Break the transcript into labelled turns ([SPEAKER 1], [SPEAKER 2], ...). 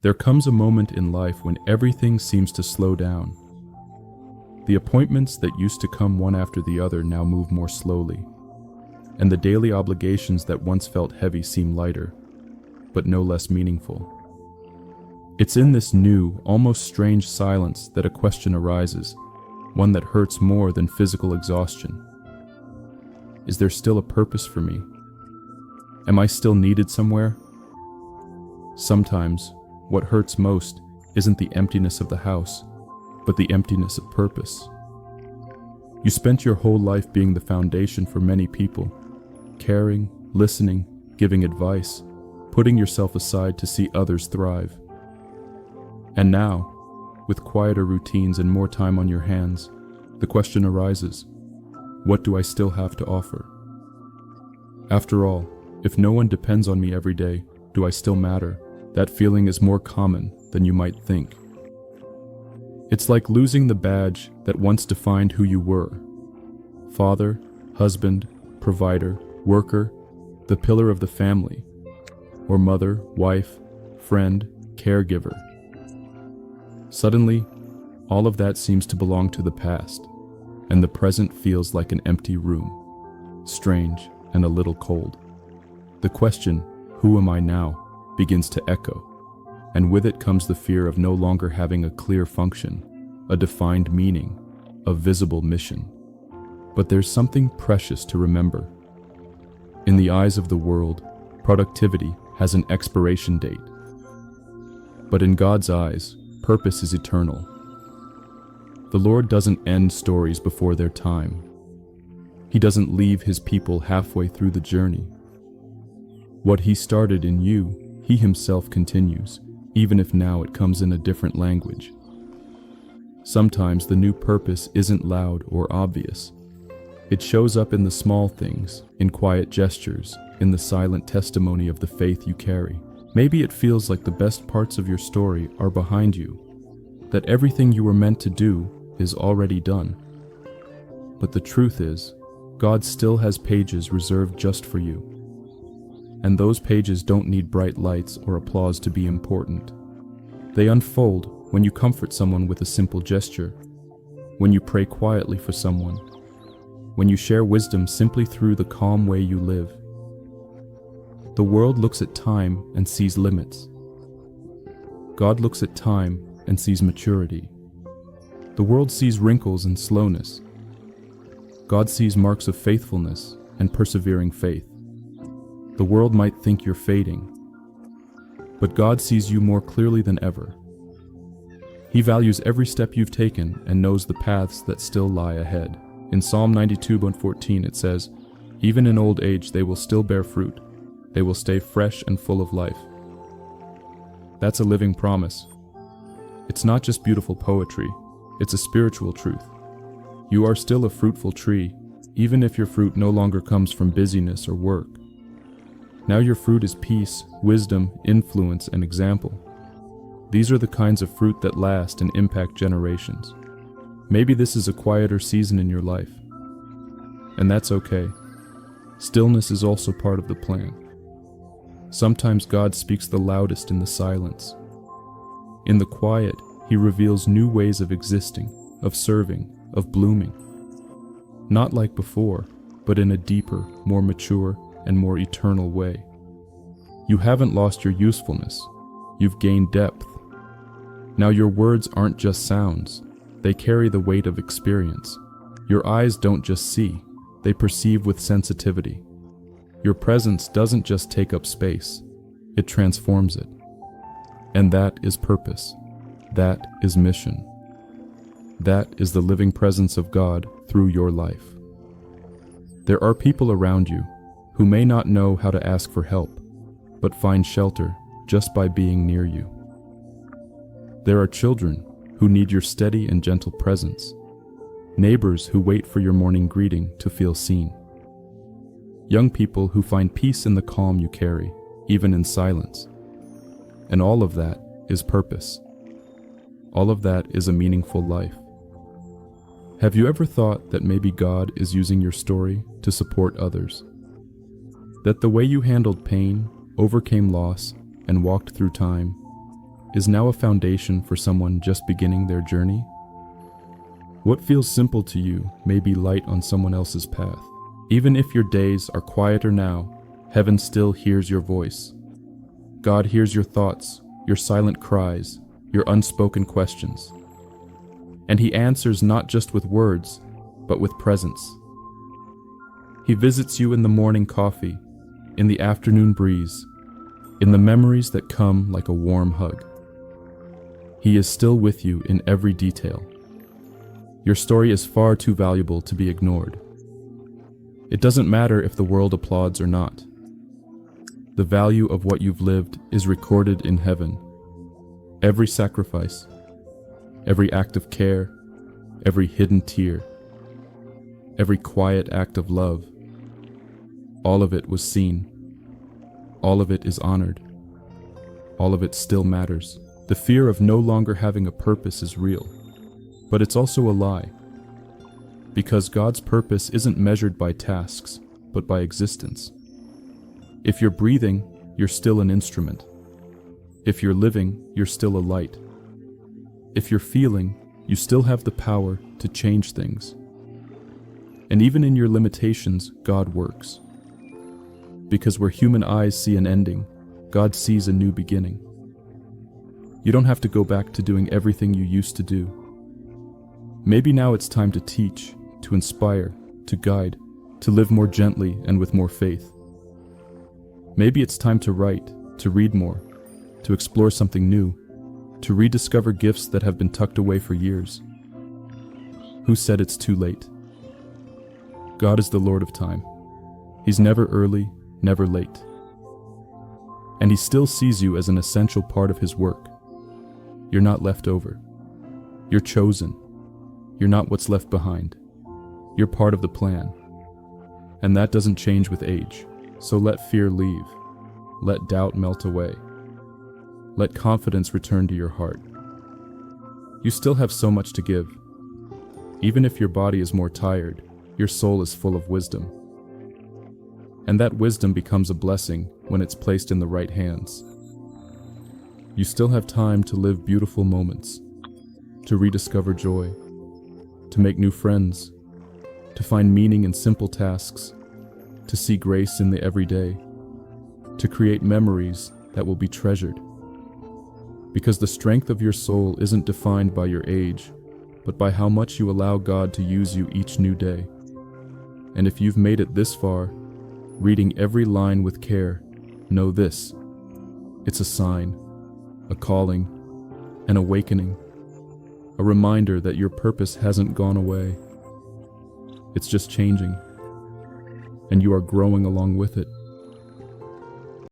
[SPEAKER 1] There comes a moment in life when everything seems to slow down. The appointments that used to come one after the other now move more slowly, and the daily obligations that once felt heavy seem lighter, but no less meaningful. It's in this new, almost strange silence that a question arises, one that hurts more than physical exhaustion. Is there still a purpose for me? Am I still needed somewhere? Sometimes, what hurts most isn't the emptiness of the house, but the emptiness of purpose. You spent your whole life being the foundation for many people, caring, listening, giving advice, putting yourself aside to see others thrive. And now, with quieter routines and more time on your hands, the question arises, what do I still have to offer? After all, if no one depends on me every day, do I still matter? That feeling is more common than you might think. It's like losing the badge that once defined who you were. Father, husband, provider, worker, the pillar of the family, or mother, wife, friend, caregiver. Suddenly, all of that seems to belong to the past, and the present feels like an empty room, strange and a little cold. The question, who am I now, begins to echo, and with it comes the fear of no longer having a clear function, a defined meaning, a visible mission. But there's something precious to remember. In the eyes of the world, productivity has an expiration date. But in God's eyes, purpose is eternal. The Lord doesn't end stories before their time. He doesn't leave his people halfway through the journey. What he started in you, he himself continues, even if now it comes in a different language. Sometimes the new purpose isn't loud or obvious. It shows up in the small things, in quiet gestures, in the silent testimony of the faith you carry. Maybe it feels like the best parts of your story are behind you, that everything you were meant to do is already done. But the truth is, God still has pages reserved just for you. And those pages don't need bright lights or applause to be important. They unfold when you comfort someone with a simple gesture, when you pray quietly for someone, when you share wisdom simply through the calm way you live. The world looks at time and sees limits. God looks at time and sees maturity. The world sees wrinkles and slowness. God sees marks of faithfulness and persevering faith. The world might think you're fading, but God sees you more clearly than ever. He values every step you've taken and knows the paths that still lie ahead. In Psalm 92:14 it says, "Even in old age they will still bear fruit. They will stay fresh and full of life." That's a living promise. It's not just beautiful poetry, it's a spiritual truth. You are still a fruitful tree, even if your fruit no longer comes from busyness or work. Now your fruit is peace, wisdom, influence, and example. These are the kinds of fruit that last and impact generations. Maybe this is a quieter season in your life, and that's okay. Stillness is also part of the plan. Sometimes God speaks the loudest in the silence. In the quiet, he reveals new ways of existing, of serving, of blooming. Not like before, but in a deeper, more mature, and more eternal way. You haven't lost your usefulness. You've gained depth. Now your words aren't just sounds. They carry the weight of experience. Your eyes don't just see. They perceive with sensitivity. Your presence doesn't just take up space. It transforms it. And that is purpose. That is mission. That is the living presence of God through your life. There are people around you who may not know how to ask for help, but find shelter just by being near you. There are children who need your steady and gentle presence, neighbors who wait for your morning greeting to feel seen, young people who find peace in the calm you carry, even in silence. And all of that is purpose. All of that is a meaningful life. Have you ever thought that maybe God is using your story to support others? That the way you handled pain, overcame loss, and walked through time, is now a foundation for someone just beginning their journey? What feels simple to you may be light on someone else's path. Even if your days are quieter now, heaven still hears your voice. God hears your thoughts, your silent cries, your unspoken questions. And He answers not just with words, but with presence. He visits you in the morning coffee, in the afternoon breeze, in the memories that come like a warm hug. He is still with you in every detail. Your story is far too valuable to be ignored. It doesn't matter if the world applauds or not. The value of what you've lived is recorded in heaven. Every sacrifice, every act of care, every hidden tear, every quiet act of love, all of it was seen. All of it is honored. All of it still matters. The fear of no longer having a purpose is real, but it's also a lie. Because God's purpose isn't measured by tasks, but by existence. If you're breathing, you're still an instrument. If you're living, you're still a light. If you're feeling, you still have the power to change things. And even in your limitations, God works. Because where human eyes see an ending, God sees a new beginning. You don't have to go back to doing everything you used to do. Maybe now it's time to teach, to inspire, to guide, to live more gently and with more faith. Maybe it's time to write, to read more, to explore something new, to rediscover gifts that have been tucked away for years. Who said it's too late? God is the Lord of time. He's never early, never late. And He still sees you as an essential part of His work. You're not left over. You're chosen. You're not what's left behind. You're part of the plan. And that doesn't change with age. So let fear leave. Let doubt melt away. Let confidence return to your heart. You still have so much to give. Even if your body is more tired, your soul is full of wisdom. And that wisdom becomes a blessing when it's placed in the right hands. You still have time to live beautiful moments, to rediscover joy, to make new friends, to find meaning in simple tasks, to see grace in the everyday, to create memories that will be treasured. Because the strength of your soul isn't defined by your age, but by how much you allow God to use you each new day. And if you've made it this far, reading every line with care, know this: it's a sign, a calling, an awakening, a reminder that your purpose hasn't gone away. It's just changing, and you are growing along with it.